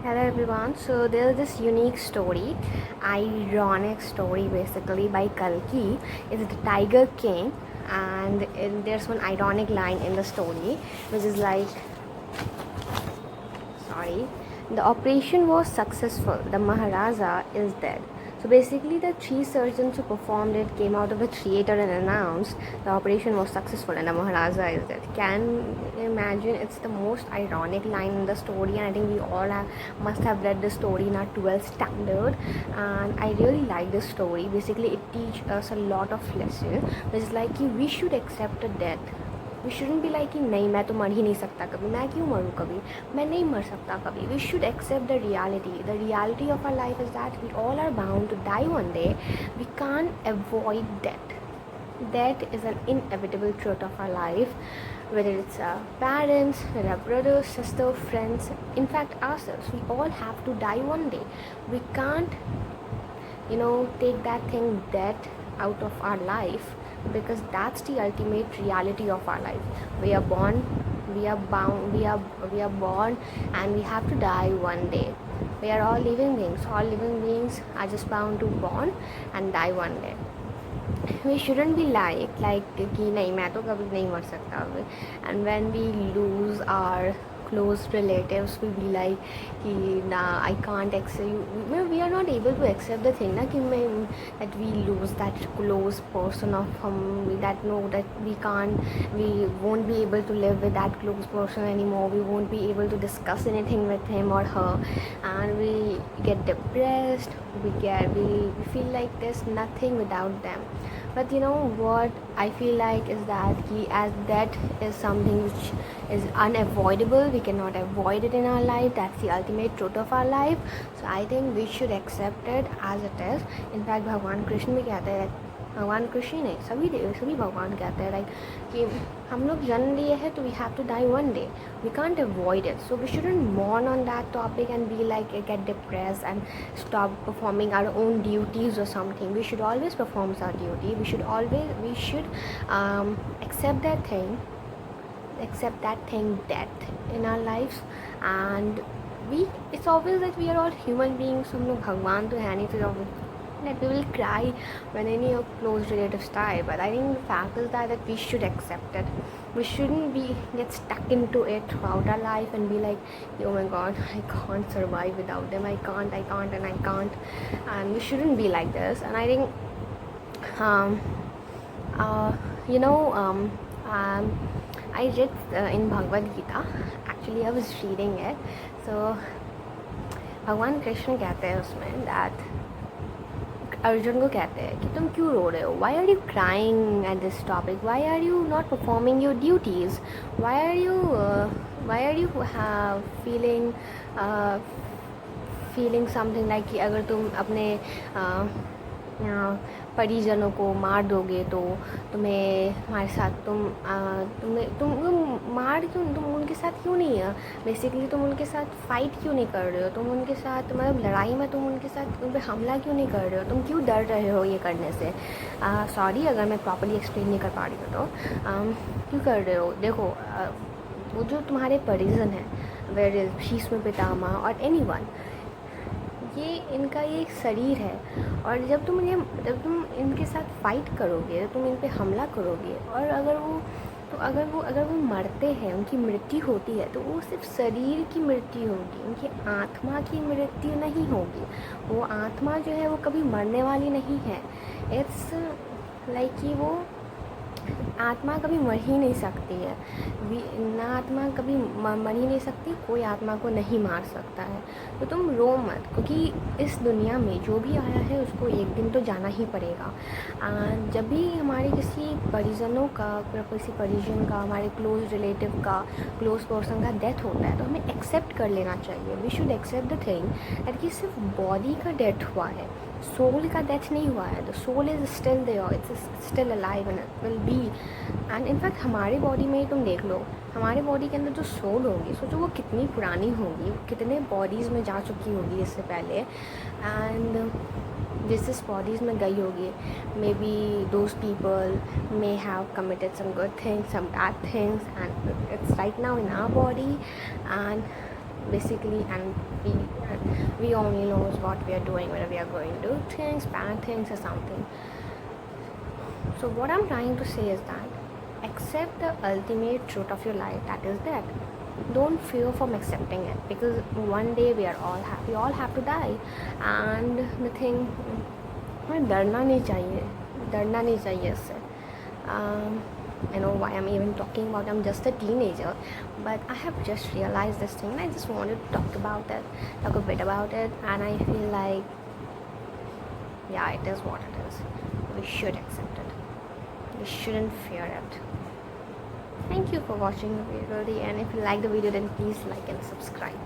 Hello everyone. So there's this unique story, ironic story basically by Kalki. It's the Tiger King, and there's one ironic line in the story, which is like, sorry, the operation was successful. The Maharaja is dead. So basically, the three surgeons who performed it came out of the theater and announced the operation was successful and the Maharaja is dead. Can you imagine? It's the most ironic line in the story, and I think we all must have read the story in our 12th standard. And I really like this story. Basically, it teaches us a lot of lessons. It's like we should accept a death. We shouldn't be like कि नहीं मैं तो मर ही नहीं सकता कभी, मैं क्यों मरूँ कभी, मैं नहीं मर सकता कभी. We should accept the reality of our life is that we all are bound to die one day. We can avoid death. That is an inevitable truth of our life, whether it's our parents, whether our brothers, sisters, friends, in fact ourselves. We all have to die one day. We can't, take that thing death out of our life, because that's the ultimate reality of our life. We are born, we are bound, we are born, and we have to die one day. We are all living beings. All living beings are just bound to born and die one day. We shouldn't be like कि नहीं मैं तो कभी नहीं मर सकता. And when we lose our close relatives, we be like कि nah, I can't accept. We are not able to accept the thing ना कि that we lose that close person of that we won't be able to live with that close person anymore. We won't be able to discuss anything with him or her, and we get depressed. We feel like there's nothing without them. But you know what I feel like is that as that is something which is unavoidable. We cannot avoid it in our life. That's the ultimate truth of our life. So I think we should accept it as it is. In fact, भगवान कृष्ण भी कहते हैं, भगवान कृष्ण नहीं, सभी भगवान कहते हैं लाइक कि हम लोग जन्म लिए हैं तो we have to die one day. We can't avoid it. So we shouldn't mourn on that topic and be like get depress and stop performing our own duties or something. We should always perform our duty. We should accept that thing death in our lives. And it's obvious that we are all human beings. हम लोग भगवान तो है नहीं, तो that we will cry when any of close relatives die. But I think the fact is that we should accept it. We shouldn't get stuck into it throughout our life and be like, oh my god, I can't survive without them. I can't. And we shouldn't be like this. And I think I read in Bhagavad Gita. Actually, I was reading it. So भगवान कृष्ण कहते हैं उसमें that Arjun को कहते हैं कि तुम क्यों रो रहे हो. Why are you crying at this topic. Why are you not performing your duties. Why are you feeling something like कि अगर तुम अपने परिजनों को मार दोगे तो हमारे साथ तुम उनके साथ क्यों नहीं है. बेसिकली तुम उनके साथ फाइट क्यों नहीं कर रहे हो. तुम उनके साथ मतलब लड़ाई में तुम उनके साथ उन पर हमला क्यों नहीं कर रहे हो. तुम क्यों डर रहे हो ये करने से. सॉरी अगर मैं प्रॉपर्ली एक्सप्लेन नहीं कर पा रही हूँ तो क्यों कर रहे हो. देखो वो जो तुम्हारे परिजन हैं, वेयर इज भीष्म पितामह और एनीवन, ये इनका ये एक शरीर है. और जब तुम इनके साथ फाइट करोगे, तुम इन पे हमला करोगे, और अगर वो मरते हैं, उनकी मृत्यु होती है, तो वो सिर्फ शरीर की मृत्यु होगी, उनकी आत्मा की मृत्यु नहीं होगी. वो आत्मा जो है वो कभी मरने वाली नहीं है. इट्स लाइक कि वो आत्मा कभी मर ही नहीं सकती है. ना आत्मा कभी मर ही नहीं सकती. कोई आत्मा को नहीं मार सकता है. तो तुम रो मत, क्योंकि इस दुनिया में जो भी आया है उसको एक दिन तो जाना ही पड़ेगा. जब भी हमारे किसी परिजनों का, किसी परिजन का, हमारे क्लोज रिलेटिव का, क्लोज पर्सन का डेथ होता है, तो हमें एक्सेप्ट कर लेना चाहिए. We should accept the thing that कि सिर्फ बॉडी का डेथ हुआ है, सोल का डेथ नहीं हुआ है. The soul is still there, it's still alive and will be. And in fact हमारे बॉडी में ही तुम देख लो, हमारे बॉडी के अंदर जो सोल होगी, सोचो वो कितनी पुरानी होगी, कितने बॉडीज़ में जा चुकी होगी इससे पहले. एंड जिस बॉडीज़ में गई होगी, maybe those people may have committed some good things, some bad things, and it's right now in our body. And basically, and we only knows what we are doing, whether we are going to do things, bad things or something. So what I'm trying to say is that accept the ultimate truth of your life, that is that don't fear from accepting it, because one day we all have to die. And the thing, हमें डरना नहीं चाहिए इससे. I know why I'm even talking about, I'm just a teenager, but I have just realized this thing and I just wanted to talk a bit about it, and I feel like, yeah, it is what it is. We should accept it. We shouldn't fear it. Thank you for watching the video till the end. If you like the video, then please like and subscribe.